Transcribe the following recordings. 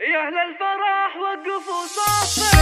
يا أهل الفرح وقفوا صافين.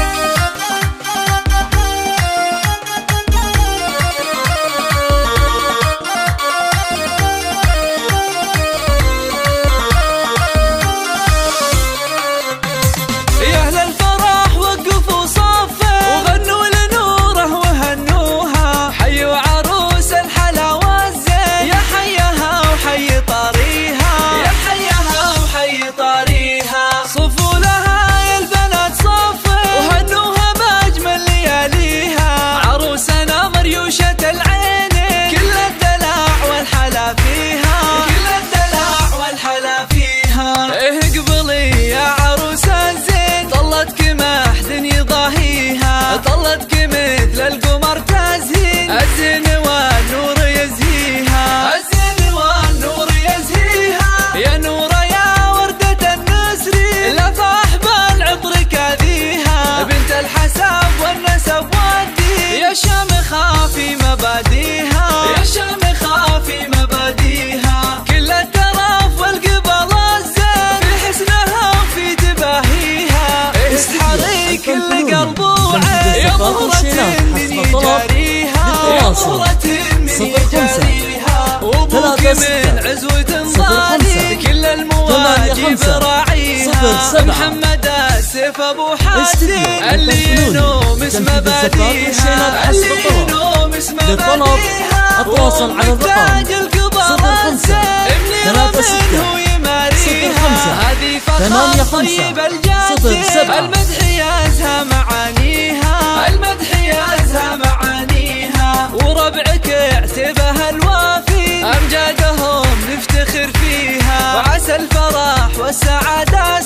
طلتك مثل القمر تزهين، الزين والنور يزهيها، الزين والنور يزهيها. يا نورة يا وردة النسرين، لفاح بالعطر كاذيها، بنت الحسب والنسب والدين، يا شامخة في مباديها، يا شامخة في مباديها. كل الترف والقبل الزين، في حسنها وفي تباهيها، اسحري كل قلب يا مهرة من يجاريها، يا مهرة من يجاريها. وابوك من عزوة ضالي، كل المواجب راعيها، محمد السيف ابو حسين، اللي ينوم اسم مباديها، اللي ينوم اسم مباديها. اتواصل على الرقم 05 منه يماريها، هذه فخر طيب الجاسم، المدح يازها معانيها، المدح يازها معانيها. وربعك اعتبه الوافي، امجادهم نفتخر فيها، وعسى الفرح والسعادة